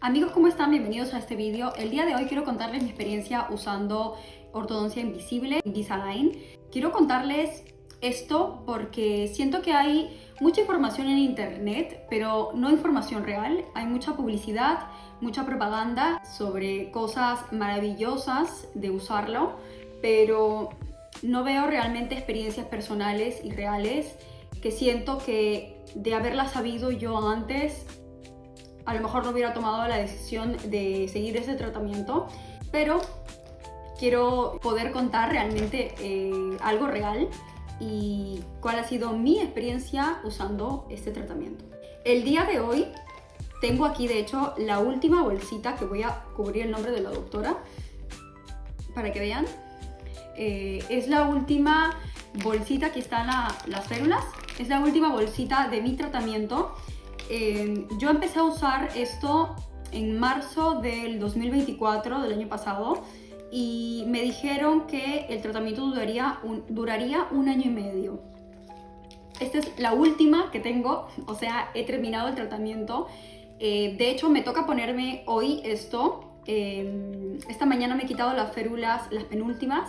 Amigos, ¿cómo están? Bienvenidos a este vídeo. El día de hoy quiero contarles mi experiencia usando ortodoncia invisible, Invisalign. Quiero contarles esto porque siento que hay mucha información en internet, pero no información real. Hay mucha publicidad, mucha propaganda sobre cosas maravillosas de usarlo, pero no veo realmente experiencias personales y reales que siento que de haberlas sabido yo antes, a lo mejor no hubiera tomado la decisión de seguir ese tratamiento, pero quiero poder contar realmente algo real y cuál ha sido mi experiencia usando este tratamiento. El día de hoy tengo aquí, de hecho, la última bolsita, que voy a cubrir el nombre de la doctora para que vean. Es la última bolsita, aquí están las férulas, es la última bolsita de mi tratamiento. Yo empecé a usar esto en marzo del 2024, del año pasado, y me dijeron que el tratamiento duraría un año y medio. Esta es la última que tengo, o sea, he terminado el tratamiento. De hecho, me toca ponerme hoy esto. Esta mañana me he quitado las férulas, las penúltimas,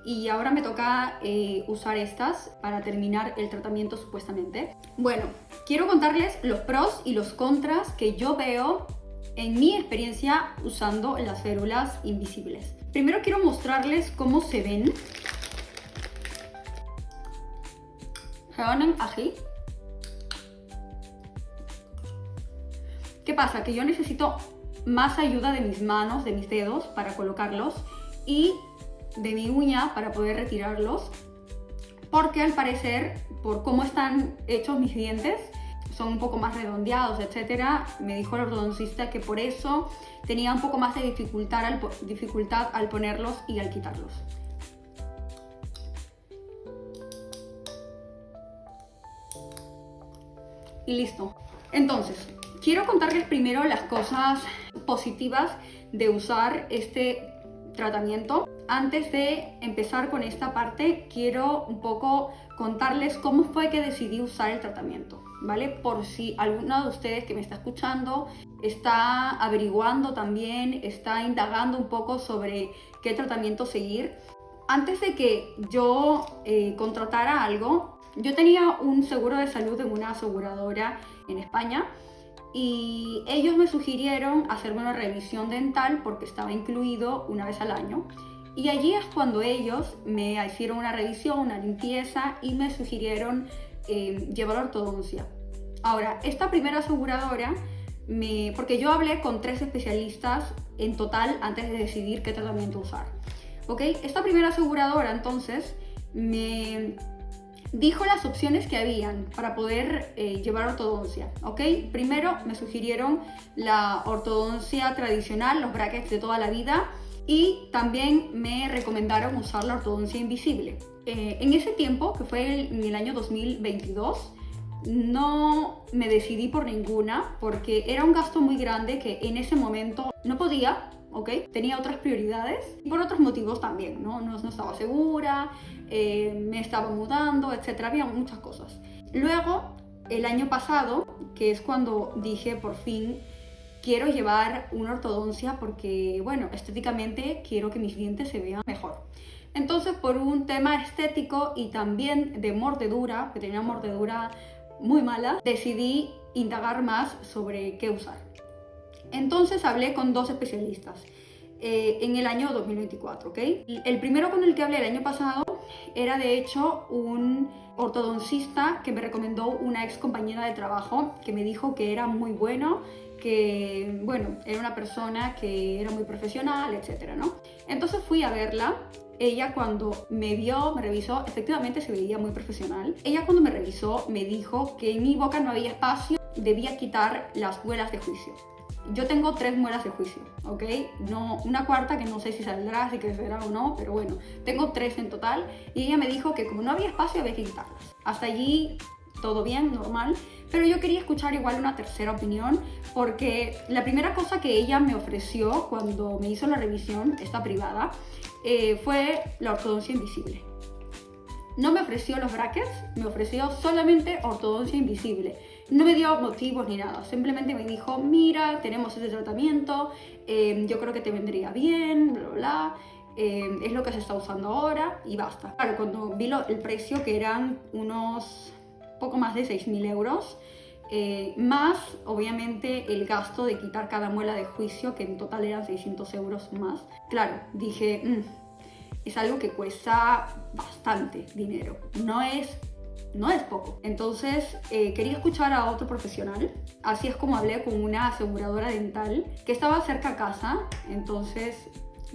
y ahora me toca usar estas para terminar el tratamiento supuestamente. Bueno, quiero contarles los pros y los contras que yo veo en mi experiencia usando las férulas invisibles. Primero quiero mostrarles cómo se ven. Se ven así. ¿Qué pasa? Que yo necesito más ayuda de mis manos, de mis dedos para colocarlos y de mi uña para poder retirarlos, porque al parecer, por cómo están hechos mis dientes, son un poco más redondeados, etcétera. Me dijo el ortodoncista que por eso tenía un poco más de dificultad al ponerlos y al quitarlos. Y listo. Entonces, quiero contarles primero las cosas positivas de usar este tratamiento. Antes de empezar con esta parte, quiero un poco contarles cómo fue que decidí usar el tratamiento, ¿vale? Por si alguno de ustedes que me está escuchando está averiguando también, está indagando un poco sobre qué tratamiento seguir. Antes de que yo contratara algo, yo tenía un seguro de salud en una aseguradora en España, y ellos me sugirieron hacerme una revisión dental porque estaba incluido una vez al año. Y allí es cuando ellos me hicieron una revisión, una limpieza, y me sugirieron llevar ortodoncia. Ahora, esta primera aseguradora, porque yo hablé con 3 especialistas en total antes de decidir qué tratamiento usar, ¿ok? Esta primera aseguradora entonces me dijo las opciones que habían para poder llevar ortodoncia, ¿ok? Primero me sugirieron la ortodoncia tradicional, los brackets de toda la vida, y también me recomendaron usar la ortodoncia invisible. En ese tiempo, que fue en el año 2022, no me decidí por ninguna porque era un gasto muy grande que en ese momento no podía, ¿ok? Tenía otras prioridades y por otros motivos también, ¿no? No estaba segura, me estaba mudando, etc. Había muchas cosas. Luego, el año pasado, que es cuando dije por fin quiero llevar una ortodoncia porque, bueno, estéticamente quiero que mis dientes se vean mejor. Entonces, por un tema estético y también de mordedura, que tenía una mordedura muy mala, decidí indagar más sobre qué usar. Entonces hablé con 2 especialistas en el año 2024, ¿ok? El primero con el que hablé el año pasado era de hecho un ortodoncista que me recomendó una ex compañera de trabajo que me dijo que era muy bueno, que, bueno, era una persona que era muy profesional, etcétera, ¿no? Entonces fui a verla. Ella cuando me vio, me revisó, efectivamente se veía muy profesional. Ella cuando me revisó me dijo que en mi boca no había espacio, debía quitar las muelas de juicio. Yo tengo 3 muelas de juicio, ¿ok? No, una cuarta que no sé si saldrá, si crecerá o no, pero bueno, tengo 3 en total. Y ella me dijo que como no había espacio había que quitarlas. Hasta allí todo bien, normal, pero yo quería escuchar igual una tercera opinión, porque la primera cosa que ella me ofreció cuando me hizo la revisión, esta privada, fue la ortodoncia invisible. No me ofreció los brackets, me ofreció solamente ortodoncia invisible. No me dio motivos ni nada, simplemente me dijo, mira, tenemos este tratamiento, yo creo que te vendría bien, bla, bla, bla. Es lo que se está usando ahora y basta. Claro, cuando vi el precio, que eran unos poco más de 6.000 euros, más obviamente el gasto de quitar cada muela de juicio, que en total eran 600 euros más. Claro, dije, es algo que cuesta bastante dinero, no es poco. Entonces quería escuchar a otro profesional. Así es como hablé con una aseguradora dental que estaba cerca a casa, entonces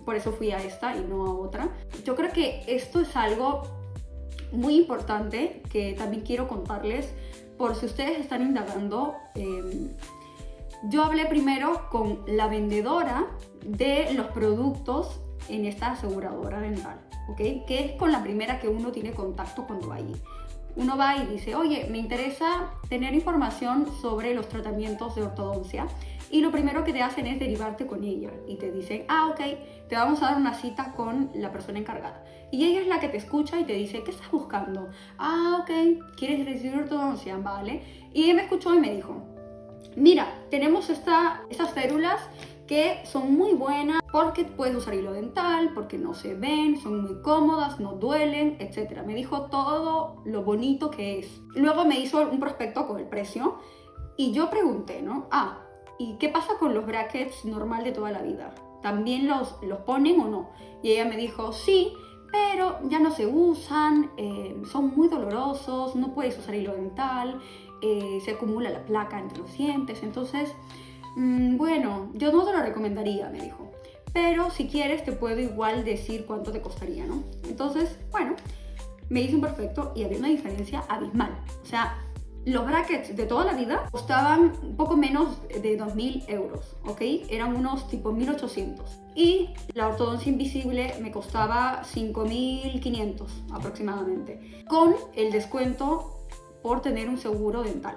por eso fui a esta y no a otra. Yo creo que esto es algo muy importante que también quiero contarles por si ustedes están indagando. Yo hablé primero con la vendedora de los productos en esta aseguradora dental, ¿ok? Que es con la primera que uno tiene contacto cuando va allí. Uno va y dice, oye, me interesa tener información sobre los tratamientos de ortodoncia, y lo primero que te hacen es derivarte con ella y te dicen, ok, te vamos a dar una cita con la persona encargada. Y ella es la que te escucha y te dice, ¿qué estás buscando? Ok, ¿quieres recibir ortodoncia? Vale. Y ella me escuchó y me dijo, mira, tenemos estas férulas que son muy buenas porque puedes usar hilo dental, porque no se ven, son muy cómodas, no duelen, etc. Me dijo todo lo bonito que es. Luego me hizo un prospecto con el precio y yo pregunté, ¿no? ¿Y qué pasa con los brackets normal de toda la vida? ¿También los ponen o no? Y ella me dijo, sí, pero ya no se usan, son muy dolorosos, no puedes usar hilo dental, se acumula la placa entre los dientes, entonces, bueno, yo no te lo recomendaría, me dijo. Pero si quieres te puedo igual decir cuánto te costaría, ¿no? Entonces, bueno, me hice un perfecto y había una diferencia abismal. O sea, los brackets de toda la vida costaban un poco menos de 2.000 euros, ¿ok? Eran unos tipo 1.800. Y la ortodoncia invisible me costaba 5.500 aproximadamente, con el descuento por tener un seguro dental,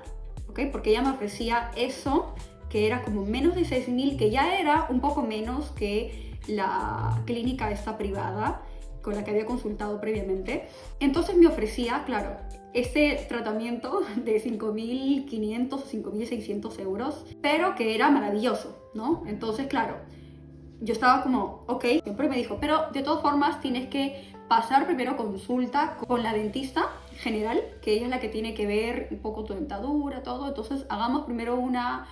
¿ok? Porque ella me ofrecía eso, que era como menos de 6.000, que ya era un poco menos que la clínica esta privada con la que había consultado previamente. Entonces me ofrecía, claro, este tratamiento de 5.500 o 5.600 euros, pero que era maravilloso, ¿no? Entonces, claro, yo estaba como, ok, siempre me dijo, pero de todas formas tienes que pasar primero consulta con la dentista general, que ella es la que tiene que ver un poco tu dentadura, todo. Entonces hagamos primero una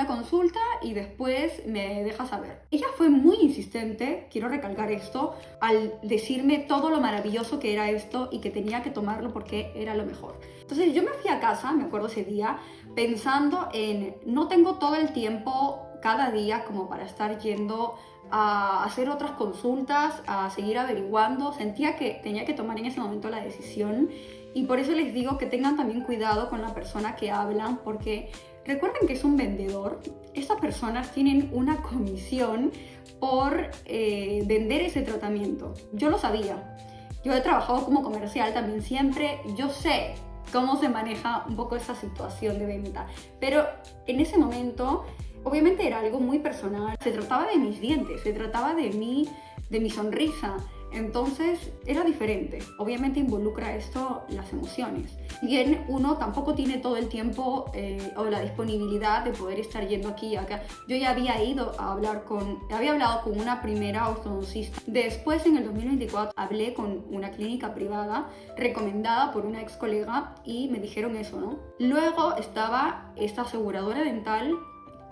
consulta y después me dejas saber. Ella fue muy insistente, quiero recalcar esto, al decirme todo lo maravilloso que era esto y que tenía que tomarlo porque era lo mejor. Entonces yo me fui a casa, me acuerdo ese día, pensando en, no tengo todo el tiempo cada día como para estar yendo a hacer otras consultas, a seguir averiguando. Sentía que tenía que tomar en ese momento la decisión, y por eso les digo que tengan también cuidado con la persona que hablan, porque recuerden que es un vendedor. Estas personas tienen una comisión por vender ese tratamiento. Yo lo sabía, yo he trabajado como comercial también siempre, yo sé cómo se maneja un poco esa situación de venta, pero en ese momento obviamente era algo muy personal. Se trataba de mis dientes, se trataba de mi sonrisa. Entonces era diferente. Obviamente involucra esto las emociones. Bien, uno tampoco tiene todo el tiempo o la disponibilidad de poder estar yendo aquí y acá. Yo ya había ido a hablar había hablado con una primera ortodoncista. Después, en el 2024, hablé con una clínica privada recomendada por una ex colega y me dijeron eso, ¿no? Luego estaba esta aseguradora dental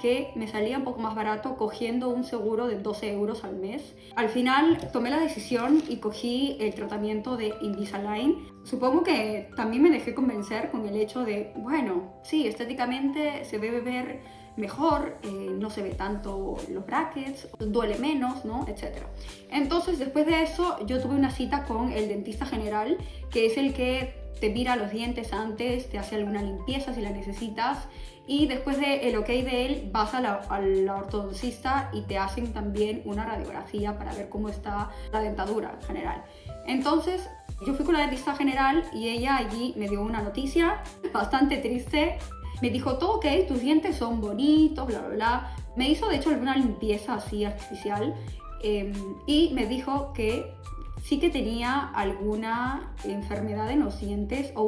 que me salía un poco más barato cogiendo un seguro de 12 euros al mes. Al final tomé la decisión y cogí el tratamiento de Invisalign. Supongo que también me dejé convencer con el hecho de, bueno, sí, estéticamente se debe ver mejor, no se ve tanto los brackets, duele menos, ¿no? Etcétera. Entonces, después de eso, yo tuve una cita con el dentista general, que es el que te mira los dientes antes, te hace alguna limpieza si la necesitas, y después del ok de él vas a la ortodoncista y te hacen también una radiografía para ver cómo está la dentadura en general. Entonces yo fui con la dentista general y ella allí me dio una noticia bastante triste. Me dijo, todo ok, tus dientes son bonitos, bla, bla, bla. Me hizo de hecho alguna limpieza así artificial y me dijo que sí que tenía alguna enfermedad en los dientes o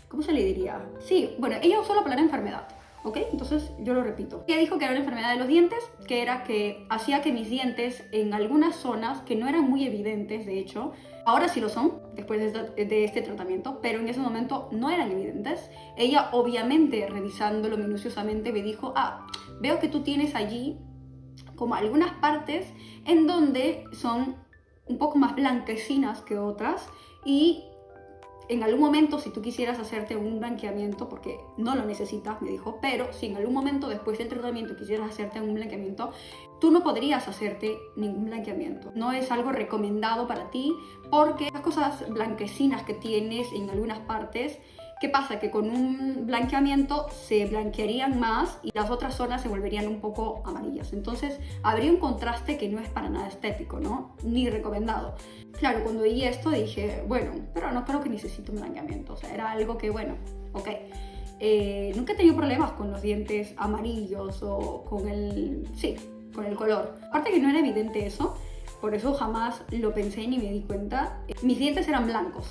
¿cómo se le diría? Sí, bueno, ella usó la palabra enfermedad, ¿ok? Entonces yo lo repito. Ella dijo que era la enfermedad de los dientes, que era que hacía que mis dientes en algunas zonas que no eran muy evidentes, de hecho, ahora sí lo son, después de este tratamiento, pero en ese momento no eran evidentes. Ella obviamente, revisándolo minuciosamente, me dijo, veo que tú tienes allí como algunas partes en donde son un poco más blanquecinas que otras, y en algún momento, si tú quisieras hacerte un blanqueamiento, porque no lo necesitas, me dijo, pero si en algún momento después del tratamiento quisieras hacerte un blanqueamiento, tú no podrías hacerte ningún blanqueamiento. No es algo recomendado para ti, porque las cosas blanquecinas que tienes en algunas partes, ¿qué pasa? Que con un blanqueamiento se blanquearían más y las otras zonas se volverían un poco amarillas. Entonces habría un contraste que no es para nada estético, ¿no? Ni recomendado. Claro, cuando vi esto dije, bueno, pero no creo que necesite un blanqueamiento. O sea, era algo que, bueno, ok. Nunca he tenido problemas con los dientes amarillos o con el color. Aparte que no era evidente eso, por eso jamás lo pensé ni me di cuenta. Mis dientes eran blancos.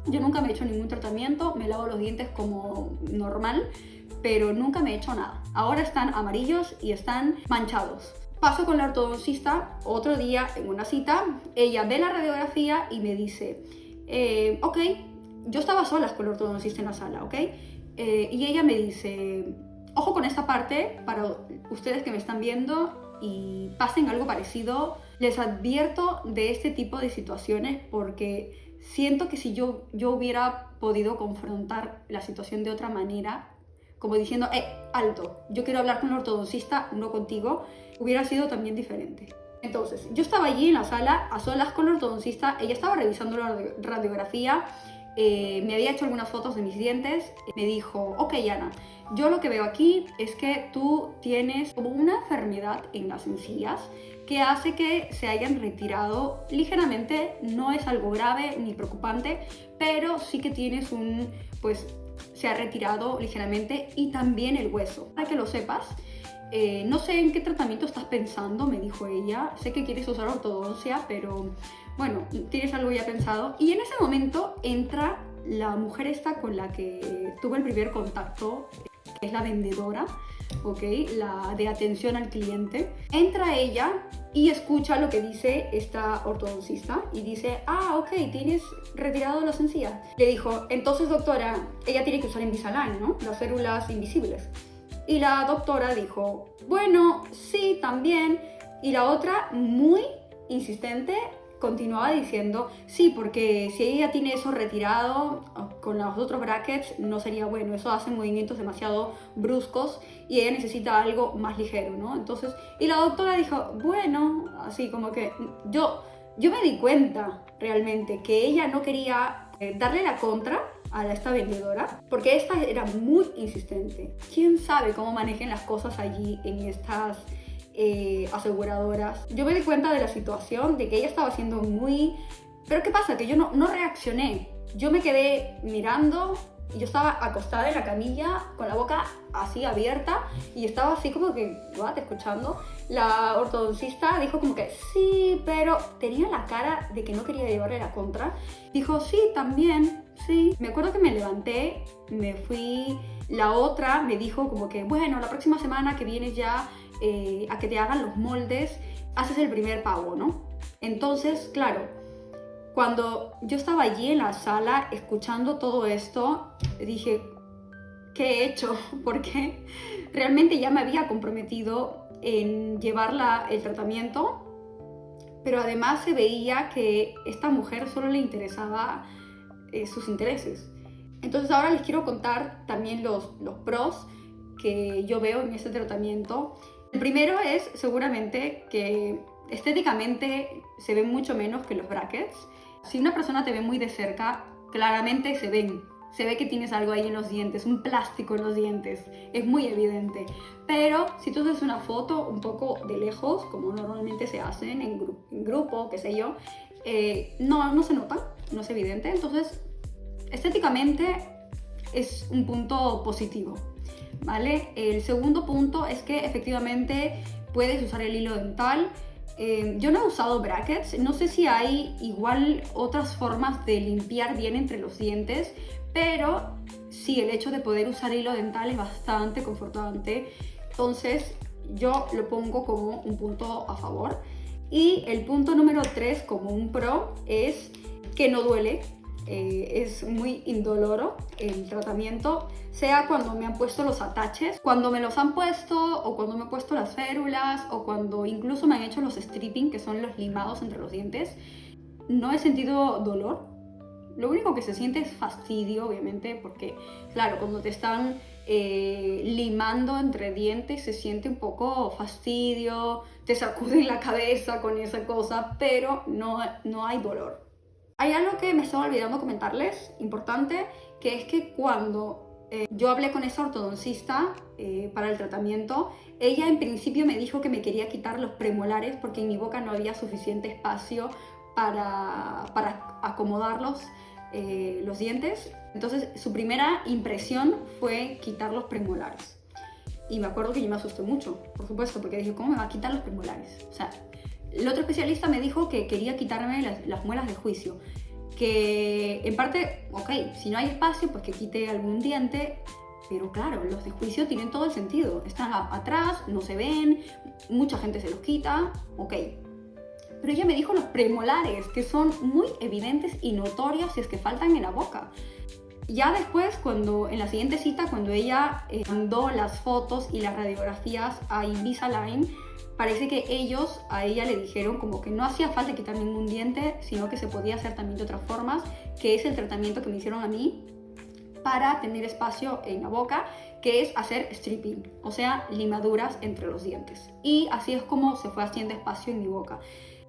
Yo nunca me he hecho ningún tratamiento, me lavo los dientes como normal, pero nunca me he hecho nada. Ahora están amarillos y están manchados. Paso con la ortodoncista otro día en una cita, ella ve la radiografía y me dice, ok, yo estaba sola con la ortodoncista en la sala, ok, y ella me dice, ojo con esta parte, para ustedes que me están viendo y pasen algo parecido, les advierto de este tipo de situaciones porque siento que si yo hubiera podido confrontar la situación de otra manera, como diciendo, alto, yo quiero hablar con el ortodoncista, no contigo, hubiera sido también diferente. Entonces, yo estaba allí en la sala, a solas con el ortodoncista, ella estaba revisando la radiografía, me había hecho algunas fotos de mis dientes, me dijo, ok, Ana, yo lo que veo aquí es que tú tienes como una enfermedad en las encías que hace que se hayan retirado ligeramente, no es algo grave ni preocupante, pero sí que tienes se ha retirado ligeramente y también el hueso. Para que lo sepas, no sé en qué tratamiento estás pensando, me dijo ella, sé que quieres usar ortodoncia, pero bueno, tienes algo ya pensado. Y en ese momento entra la mujer esta con la que tuve el primer contacto, que es la vendedora, ¿ok? La de atención al cliente. Entra ella y escucha lo que dice esta ortodoncista y dice, ok, tienes retirado las encías. Le dijo, entonces doctora, ella tiene que usar Invisalign, ¿no? Las células invisibles. Y la doctora dijo, bueno, sí, también. Y la otra, muy insistente, continuaba diciendo, sí, porque si ella tiene eso retirado con los otros brackets no sería bueno, eso hace movimientos demasiado bruscos y ella necesita algo más ligero, ¿no? Entonces, y la doctora dijo, bueno, así como que yo me di cuenta realmente que ella no quería darle la contra a esta vendedora, porque esta era muy insistente. ¿Quién sabe cómo manejen las cosas allí en estas aseguradoras? Yo me di cuenta de la situación, de que ella estaba siendo muy... Pero ¿qué pasa? Que yo no reaccioné. Yo me quedé mirando y yo estaba acostada en la camilla con la boca así abierta y estaba así como que, escuchando. La ortodoncista dijo como que sí, pero tenía la cara de que no quería llevarle la contra. Dijo, sí, también, sí. Me acuerdo que me levanté, me fui. La otra me dijo como que, bueno, la próxima semana que vienes ya a que te hagan los moldes, haces el primer pago, ¿no? Entonces, claro, cuando yo estaba allí en la sala escuchando todo esto, dije, ¿qué he hecho? Porque realmente ya me había comprometido en llevarla el tratamiento, pero además se veía que esta mujer solo le interesaba sus intereses. Entonces ahora les quiero contar también los pros que yo veo en este tratamiento. El primero es seguramente que estéticamente se ve mucho menos que los brackets. Si una persona te ve muy de cerca, claramente se ve que tienes algo ahí en los dientes, un plástico en los dientes, es muy evidente. Pero si tú haces una foto un poco de lejos, como normalmente se hacen en grupo, qué sé yo, no se nota, no es evidente. Entonces, estéticamente es un punto positivo, ¿vale? El segundo punto es que efectivamente puedes usar el hilo dental. Yo no he usado brackets, no sé si hay igual otras formas de limpiar bien entre los dientes, pero sí, el hecho de poder usar hilo dental es bastante confortante. Entonces yo lo pongo como un punto a favor. Y el punto número 3 como un pro es que no duele. Es muy indoloro el tratamiento, sea cuando me han puesto los ataches, cuando me los han puesto, o cuando me he puesto las férulas, o cuando incluso me han hecho los stripping, que son los limados entre los dientes. No he sentido dolor. Lo único que se siente es fastidio, obviamente, porque claro, cuando te están limando entre dientes se siente un poco fastidio, te sacuden la cabeza con esa cosa, pero no hay dolor. Hay algo que me estaba olvidando comentarles, importante, que es que cuando yo hablé con esa ortodoncista para el tratamiento, ella en principio me dijo que me quería quitar los premolares porque en mi boca no había suficiente espacio para acomodarlos, los dientes. Entonces su primera impresión fue quitar los premolares. Y me acuerdo que yo me asusté mucho, por supuesto, porque dije, ¿cómo me va a quitar los premolares? O sea, el otro especialista me dijo que quería quitarme las muelas de juicio, que en parte, ok, si no hay espacio, pues que quite algún diente, pero claro, los de juicio tienen todo el sentido, están atrás, no se ven, mucha gente se los quita, ok. Pero ella me dijo los premolares, que son muy evidentes y notorios si es que faltan en la boca. Ya después, en la siguiente cita, cuando ella mandó las fotos y las radiografías a Invisalign, parece que ellos a ella le dijeron como que no hacía falta quitar ningún diente, sino que se podía hacer también de otras formas, que es el tratamiento que me hicieron a mí para tener espacio en la boca, que es hacer stripping, o sea, limaduras entre los dientes. Y así es como se fue haciendo espacio en mi boca.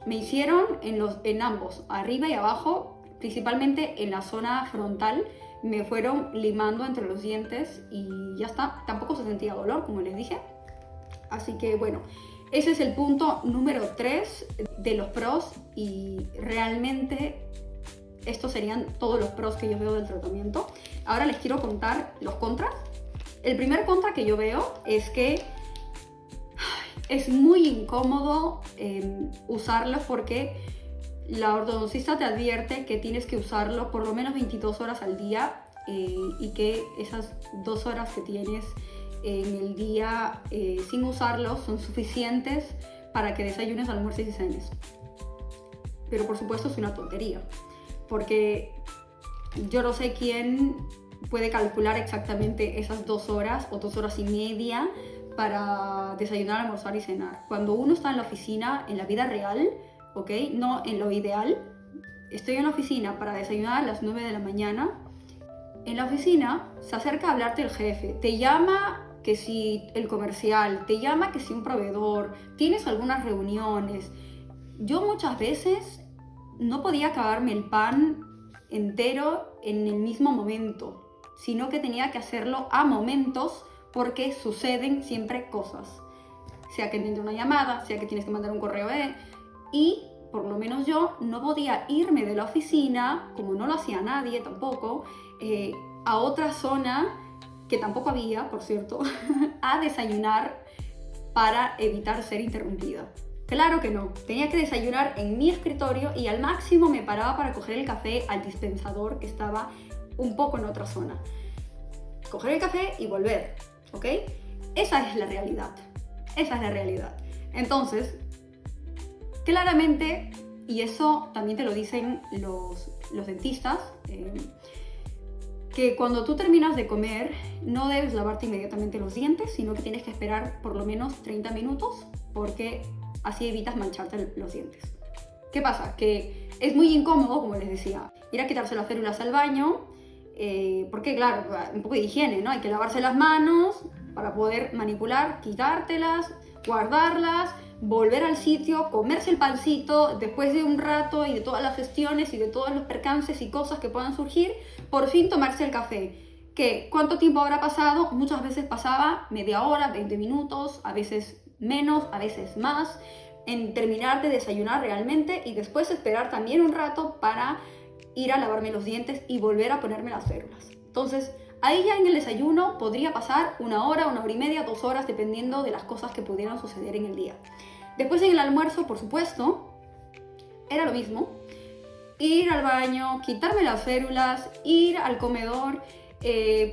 Me hicieron en ambos, arriba y abajo, principalmente en la zona frontal, me fueron limando entre los dientes y ya está. Tampoco se sentía dolor, como les dije. Así que bueno, ese es el punto número 3 de los pros, y realmente estos serían todos los pros que yo veo del tratamiento. Ahora les quiero contar los contras. El primer contra que yo veo es que es muy incómodo usarlo, porque la ortodoncista te advierte que tienes que usarlo por lo menos 22 horas al día, y que esas 2 horas que tienes en el día sin usarlos son suficientes para que desayunes, almuerces y cenes. Pero por supuesto es una tontería, porque yo no sé quién puede calcular exactamente esas 2 horas o 2 horas y media para desayunar, almorzar y cenar. Cuando uno está en la oficina, en la vida real, ¿ok? No en lo ideal. Estoy en la oficina para desayunar a las 9 de la mañana. En la oficina se acerca a hablarte el jefe, te llama que si el comercial, te llama que si un proveedor, tienes algunas reuniones. Yo muchas veces no podía acabarme el pan entero en el mismo momento, sino que tenía que hacerlo a momentos, porque suceden siempre cosas. Sea que entiende una llamada, sea que tienes que mandar un correo y por lo menos yo no podía irme de la oficina, como no lo hacía nadie tampoco, a otra zona, que tampoco había, por cierto, a desayunar para evitar ser interrumpida. Claro que no, tenía que desayunar en mi escritorio y al máximo me paraba para coger el café al dispensador, que estaba un poco en otra zona. Coger el café y volver, ¿ok? Esa es la realidad, esa es la realidad. Entonces, claramente, y eso también te lo dicen los dentistas, que cuando tú terminas de comer no debes lavarte inmediatamente los dientes, sino que tienes que esperar por lo menos 30 minutos, porque así evitas mancharte los dientes. ¿Qué pasa? Que es muy incómodo, como les decía, ir a quitarse las férulas al baño, porque claro, un poco de higiene, ¿no? Hay que lavarse las manos para poder manipular, quitártelas, guardarlas, volver al sitio, comerse el pancito después de un rato y de todas las gestiones y de todos los percances y cosas que puedan surgir, por fin tomarse el café. ¿Qué? ¿Cuánto tiempo habrá pasado? Muchas veces pasaba media hora, 20 minutos, a veces menos, a veces más, en terminar de desayunar realmente, y después esperar también un rato para ir a lavarme los dientes y volver a ponerme las férulas. Entonces, ahí ya en el desayuno podría pasar 1 hora, 1 hora y media, 2 horas, dependiendo de las cosas que pudieran suceder en el día. Después en el almuerzo, por supuesto, era lo mismo. ir al baño, quitarme las férulas, ir al comedor,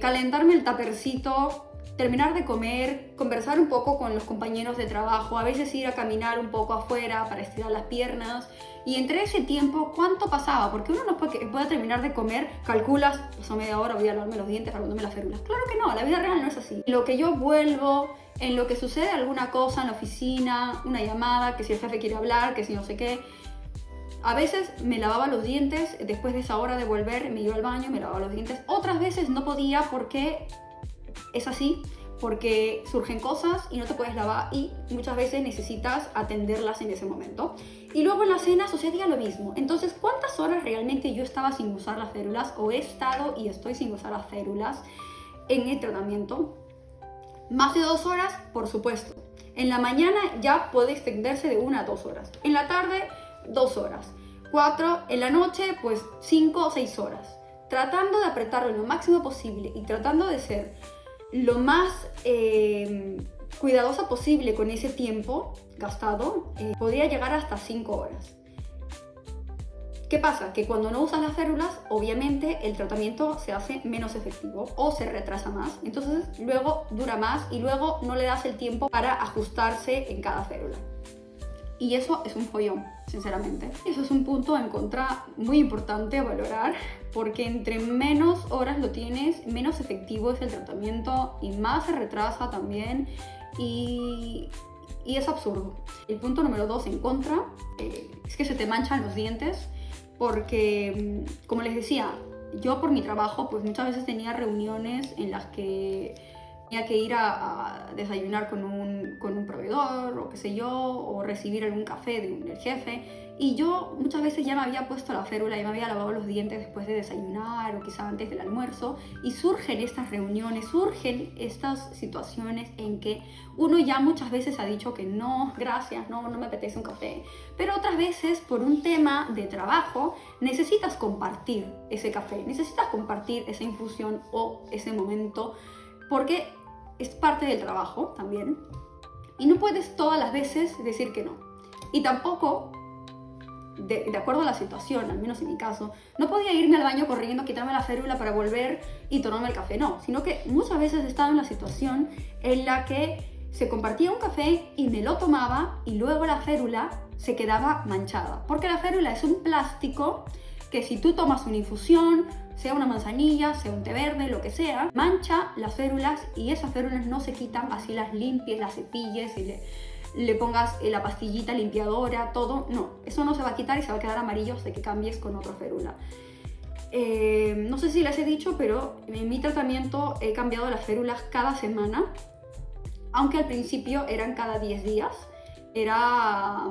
calentarme el tapercito, terminar de comer, conversar un poco con los compañeros de trabajo, a veces ir a caminar un poco afuera para estirar las piernas. Y entre ese tiempo, ¿cuánto pasaba? Porque uno no puede terminar de comer, calculas, pasó media hora, voy a lavarme los dientes, lavándome las férulas. Claro que no, la vida real no es así. En lo que yo vuelvo, en lo que sucede alguna cosa en la oficina, una llamada, que si el jefe quiere hablar, que si no sé qué. A veces me lavaba los dientes, después de esa hora de volver me iba al baño, me lavaba los dientes. Otras veces no podía porque es así, porque surgen cosas y no te puedes lavar y muchas veces necesitas atenderlas en ese momento. Y luego en la cena sucedía lo mismo. Entonces, ¿cuántas horas realmente yo estaba sin usar las férulas o he estado y estoy sin usar las férulas en el tratamiento? Más de 2 horas, por supuesto. En la mañana ya puede extenderse de 1 a 2 horas. En la tarde, 2 horas. 4, en la noche, pues 5 o 6 horas. Tratando de apretarlo lo máximo posible y tratando de ser lo más cuidadosa posible con ese tiempo gastado, podría llegar hasta 5 horas. ¿Qué pasa? Que cuando no usas las férulas, obviamente el tratamiento se hace menos efectivo o se retrasa más. Entonces luego dura más y luego no le das el tiempo para ajustarse en cada férula. Y eso es un follón, sinceramente. Eso es un punto en contra muy importante a valorar, porque entre menos horas lo tienes, menos efectivo es el tratamiento y más se retrasa también y es absurdo. El punto número 2 en contra es que se te manchan los dientes porque, como les decía, yo por mi trabajo pues muchas veces tenía reuniones en las que tenía que ir a desayunar con un proveedor o qué sé yo, o recibir algún café del jefe, y yo muchas veces ya me había puesto la férula y me había lavado los dientes después de desayunar o quizá antes del almuerzo, y surgen estas reuniones, surgen estas situaciones en que uno ya muchas veces ha dicho que no, gracias, no me apetece un café, pero otras veces por un tema de trabajo necesitas compartir ese café, necesitas compartir esa infusión o ese momento, porque es parte del trabajo también y no puedes todas las veces decir que no. Y tampoco, de acuerdo a la situación, al menos en mi caso, no podía irme al baño corriendo, quitarme la férula para volver y tomarme el café, no, sino que muchas veces he estado en la situación en la que se compartía un café y me lo tomaba y luego la férula se quedaba manchada, porque la férula es un plástico que si tú tomas una infusión, sea una manzanilla, sea un té verde, lo que sea, mancha las férulas y esas férulas no se quitan así las limpies, las cepilles y le pongas la pastillita limpiadora, todo. No, eso no se va a quitar y se va a quedar amarillo hasta que cambies con otra férula. No sé si les he dicho, pero en mi tratamiento he cambiado las férulas cada semana, aunque al principio eran cada 10 días. Era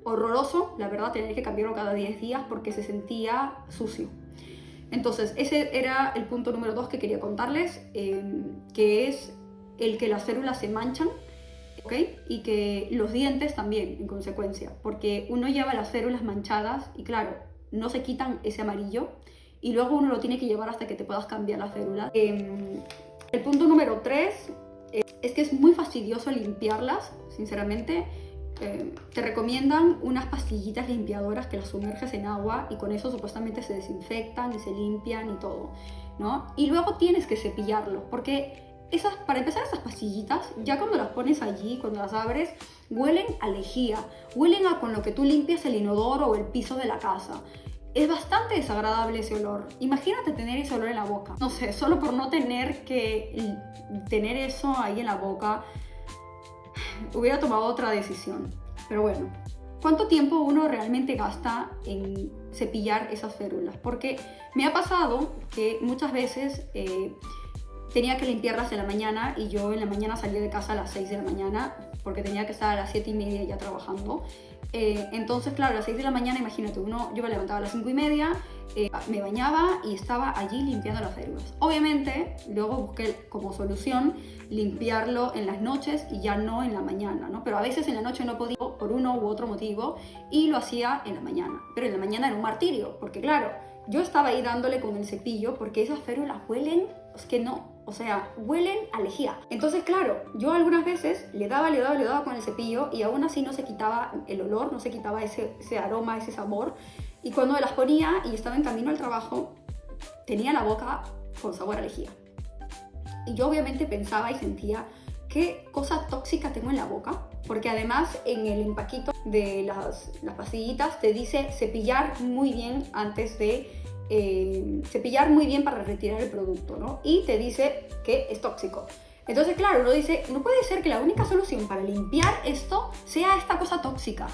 horroroso, la verdad, tener que cambiarlo cada 10 días porque se sentía sucio. Entonces, ese era el punto número 2 que quería contarles, que es el que las férulas se manchan, ¿ok? Y que los dientes también, en consecuencia, porque uno lleva las férulas manchadas y claro, no se quitan ese amarillo y luego uno lo tiene que llevar hasta que te puedas cambiar la férula. El punto número 3 es que es muy fastidioso limpiarlas, sinceramente. Te recomiendan unas pastillitas limpiadoras que las sumerges en agua y con eso supuestamente se desinfectan y se limpian y todo, ¿no? Y luego tienes que cepillarlo, porque para empezar esas pastillitas, ya cuando las pones allí, cuando las abres, huelen a lejía, huelen a con lo que tú limpias el inodoro o el piso de la casa. Es bastante desagradable ese olor. Imagínate tener ese olor en la boca. No sé, solo por no tener que tener eso ahí en la boca, hubiera tomado otra decisión. Pero bueno, ¿cuánto tiempo uno realmente gasta en cepillar esas férulas? Porque me ha pasado que muchas veces tenía que limpiarlas en la mañana y yo en la mañana salía de casa a las 6 de la mañana porque tenía que estar a las 7:30 ya trabajando. Entonces, claro, a las 6 de la mañana, imagínate, yo me levantaba a las 5:30, me bañaba y estaba allí limpiando las férulas. Obviamente, luego busqué como solución limpiarlo en las noches y ya no en la mañana, ¿no? Pero a veces en la noche no podía por uno u otro motivo y lo hacía en la mañana. Pero en la mañana era un martirio, porque claro, yo estaba ahí dándole con el cepillo porque esas férulas huelen, es que no, O sea, huelen a lejía. Entonces, claro, yo algunas veces le daba con el cepillo y aún así no se quitaba el olor, no se quitaba ese aroma, ese sabor. Y cuando me las ponía y estaba en camino al trabajo, tenía la boca con sabor a lejía. Y yo obviamente pensaba y sentía qué cosa tóxica tengo en la boca, porque además en el empaquito de las pastillitas te dice cepillar muy bien antes de cepillar muy bien para retirar el producto, ¿no? Y te dice que es tóxico. Entonces, claro, uno dice, no puede ser que la única solución para limpiar esto sea esta cosa tóxica.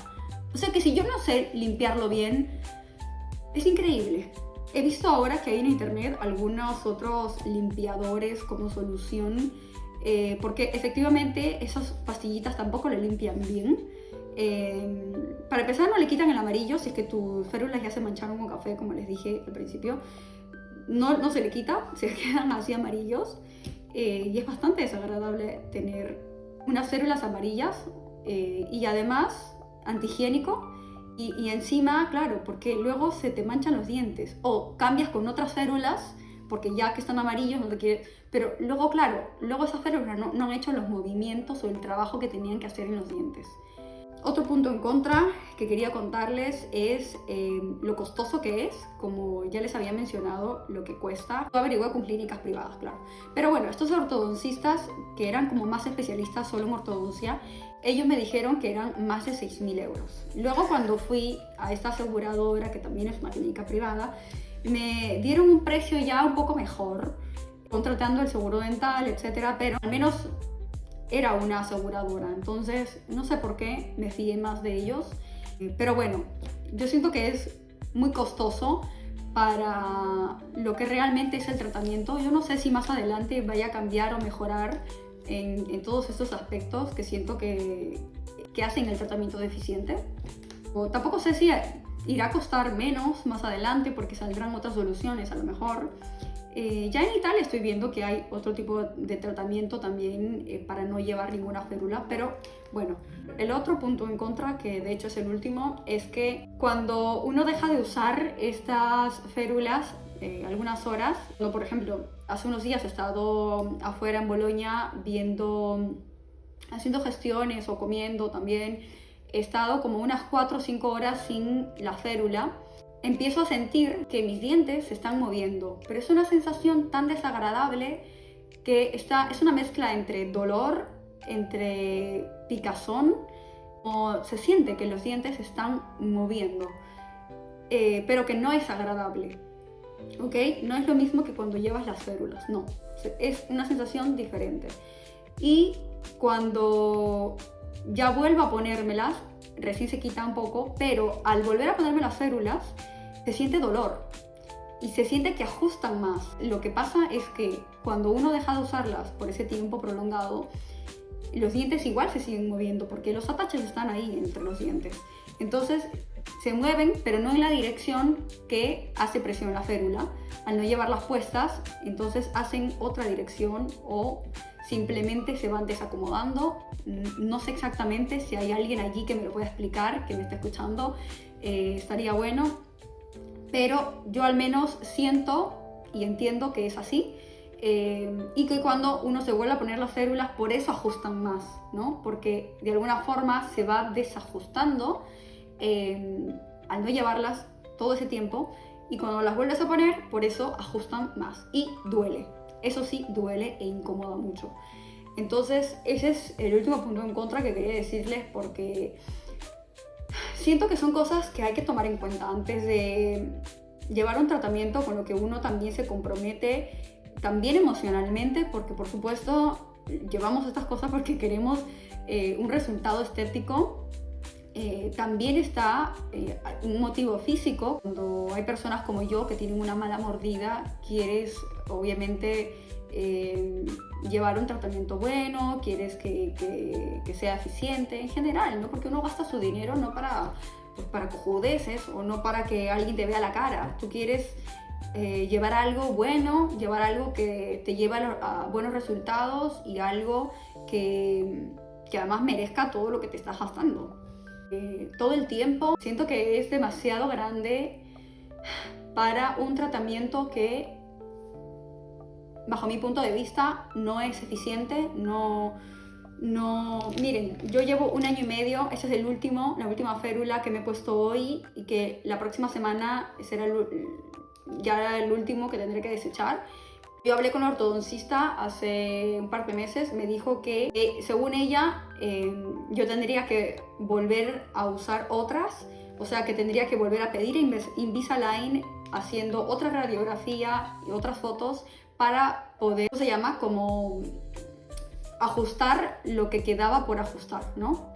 O sea que si yo no sé limpiarlo bien, es increíble. He visto ahora que hay en internet algunos otros limpiadores como solución, porque efectivamente esas pastillitas tampoco le limpian bien. Para empezar, no le quitan el amarillo si es que tus férulas ya se mancharon con café, como les dije al principio. No se le quita, se quedan así amarillos. Y es bastante desagradable tener unas férulas amarillas y además antihigiénico. Y encima, claro, porque luego se te manchan los dientes o cambias con otras férulas porque ya que están amarillos no te quieres... Pero luego, claro, luego esas férulas no han hecho los movimientos o el trabajo que tenían que hacer en los dientes. Otro punto en contra que quería contarles es lo costoso que es, como ya les había mencionado, lo que cuesta. Yo averigué con clínicas privadas, claro. Pero bueno, estos ortodoncistas que eran como más especialistas solo en ortodoncia, ellos me dijeron que eran más de 6.000 euros. Luego cuando fui a esta aseguradora, que también es una clínica privada, me dieron un precio ya un poco mejor, contratando el seguro dental, etcétera, pero al menos era una aseguradora, entonces no sé por qué me fié más de ellos, pero bueno, yo siento que es muy costoso para lo que realmente es el tratamiento. Yo no sé si más adelante vaya a cambiar o mejorar en todos estos aspectos que siento que hacen el tratamiento deficiente. O tampoco sé si irá a costar menos más adelante porque saldrán otras soluciones a lo mejor. Ya en Italia estoy viendo que hay otro tipo de tratamiento también para no llevar ninguna férula, pero bueno, el otro punto en contra, que de hecho es el último, es que cuando uno deja de usar estas férulas algunas horas, por ejemplo, hace unos días he estado afuera en Bolonia haciendo gestiones o comiendo también, he estado como unas 4 o 5 horas sin la férula. Empiezo a sentir que mis dientes se están moviendo, pero es una sensación tan desagradable que es una mezcla entre dolor, entre picazón, o se siente que los dientes se están moviendo, pero que no es agradable, ¿ok? No es lo mismo que cuando llevas las férulas, no, es una sensación diferente. Y cuando ya vuelvo a ponérmelas, recién se quita un poco, pero al volver a ponerme las férulas, se siente dolor y se siente que ajustan más. Lo que pasa es que cuando uno deja de usarlas por ese tiempo prolongado, los dientes igual se siguen moviendo porque los ataches están ahí entre los dientes. Entonces se mueven, pero no en la dirección que hace presión la férula. Al no llevarlas puestas, entonces hacen otra dirección o simplemente se van desacomodando. No sé exactamente, si hay alguien allí que me lo pueda explicar, que me esté escuchando, estaría bueno. Pero yo al menos siento y entiendo que es así, y que cuando uno se vuelve a poner las férulas, por eso ajustan más, ¿no? Porque de alguna forma se va desajustando al no llevarlas todo ese tiempo, y cuando las vuelves a poner, por eso ajustan más y duele. Eso sí, duele e incomoda mucho. Entonces ese es el último punto en contra que quería decirles, porque siento que son cosas que hay que tomar en cuenta antes de llevar un tratamiento con lo que uno también se compromete, también emocionalmente, porque por supuesto llevamos estas cosas porque queremos un resultado estético. También está un motivo físico. Cuando hay personas como yo que tienen una mala mordida, quieres obviamente llevar un tratamiento bueno, quieres que sea eficiente en general, ¿no? Porque uno gasta su dinero no para cojudeces o no para que alguien te vea la cara. Tú quieres llevar algo bueno, llevar algo que te lleve a buenos resultados y algo que además merezca todo lo que te estás gastando. Todo el tiempo siento que es demasiado grande para un tratamiento que bajo mi punto de vista, no es eficiente, miren, yo llevo 1 año y medio, este es la última férula que me he puesto hoy y que la próxima semana será ya el último que tendré que desechar. Yo hablé con la ortodoncista hace un par de meses, me dijo que según ella yo tendría que volver a usar otras, o sea que tendría que volver a pedir Invisalign haciendo otra radiografía y otras fotos para poder, ¿cómo se llama? Como ajustar lo que quedaba por ajustar, ¿no?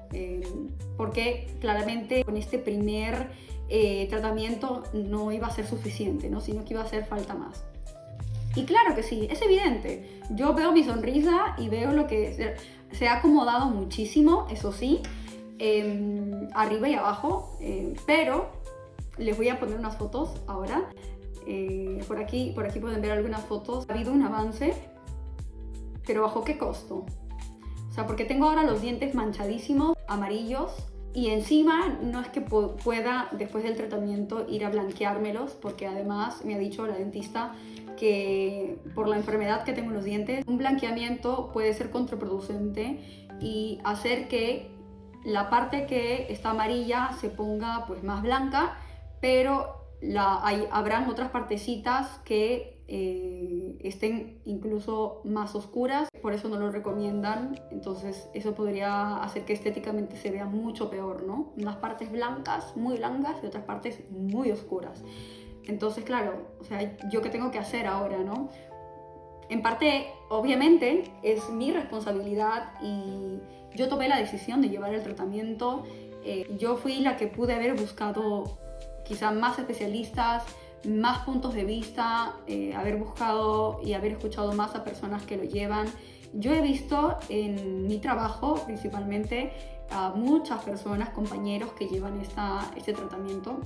Porque claramente con este primer tratamiento no iba a ser suficiente, ¿no? Sino que iba a hacer falta más. Y claro que sí, es evidente. Yo veo mi sonrisa y veo lo que se ha acomodado muchísimo, eso sí, arriba y abajo, pero les voy a poner unas fotos ahora. Por aquí pueden ver algunas fotos. Ha habido un avance, pero ¿bajo qué costo? O sea, porque tengo ahora los dientes manchadísimos, amarillos, y encima no es que pueda después del tratamiento ir a blanqueármelos, porque además me ha dicho la dentista que por la enfermedad que tengo en los dientes, un blanqueamiento puede ser contraproducente y hacer que la parte que está amarilla se ponga pues más blanca, pero habrán otras partecitas que estén incluso más oscuras, por eso no lo recomiendan. Entonces eso podría hacer que estéticamente se vea mucho peor, ¿no? Unas partes blancas, muy blancas, y otras partes muy oscuras. Entonces, claro, o sea, ¿yo qué tengo que hacer ahora, no? En parte, obviamente, es mi responsabilidad y yo tomé la decisión de llevar el tratamiento. Yo fui la que pude haber buscado quizá más especialistas, más puntos de vista, haber buscado y haber escuchado más a personas que lo llevan. Yo he visto en mi trabajo, principalmente, a muchas personas, compañeros que llevan este tratamiento.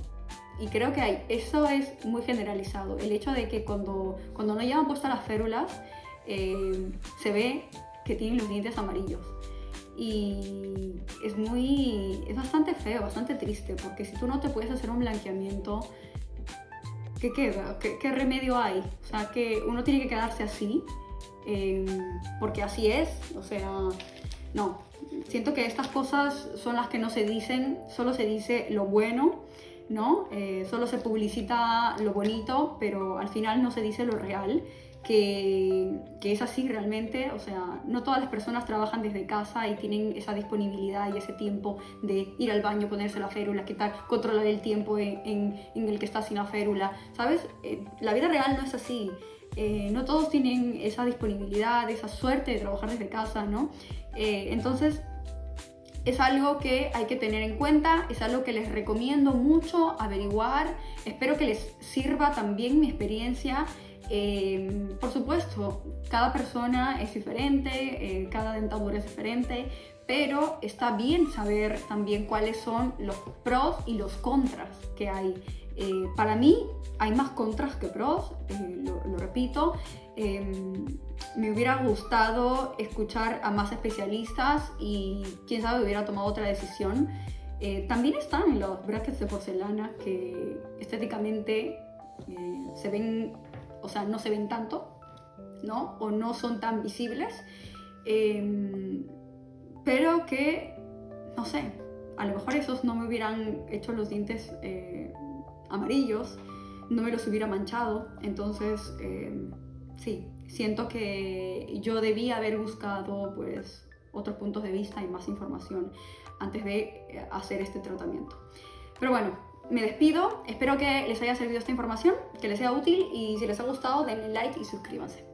Y creo que eso es muy generalizado. El hecho de que cuando no llevan puestas las férulas, se ve que tienen los dientes amarillos. Y es bastante feo, bastante triste, porque si tú no te puedes hacer un blanqueamiento, ¿qué queda? ¿Qué remedio hay? O sea, que uno tiene que quedarse así, porque así es. O sea, no. Siento que estas cosas son las que no se dicen, solo se dice lo bueno, ¿no? Solo se publicita lo bonito, pero al final no se dice lo real, que es así realmente. O sea, no todas las personas trabajan desde casa y tienen esa disponibilidad y ese tiempo de ir al baño, ponerse la férula, controlar el tiempo en el que está sin la férula, ¿sabes? La vida real no es así. No todos tienen esa disponibilidad, esa suerte de trabajar desde casa, ¿no? Entonces, es algo que hay que tener en cuenta, es algo que les recomiendo mucho averiguar. Espero que les sirva también mi experiencia. Por supuesto, cada persona es diferente, cada dentadura es diferente, pero está bien saber también cuáles son los pros y los contras que hay. Para mí hay más contras que pros, lo repito. Me hubiera gustado escuchar a más especialistas y quién sabe hubiera tomado otra decisión. También están los brackets de porcelana que estéticamente se ven, o sea, no se ven tanto, ¿no? O no son tan visibles, pero que, no sé, a lo mejor esos no me hubieran hecho los dientes amarillos, no me los hubiera manchado. Entonces, sí, siento que yo debía haber buscado pues otros puntos de vista y más información antes de hacer este tratamiento. Pero bueno, me despido, espero que les haya servido esta información, que les sea útil, y si les ha gustado denle like y suscríbanse.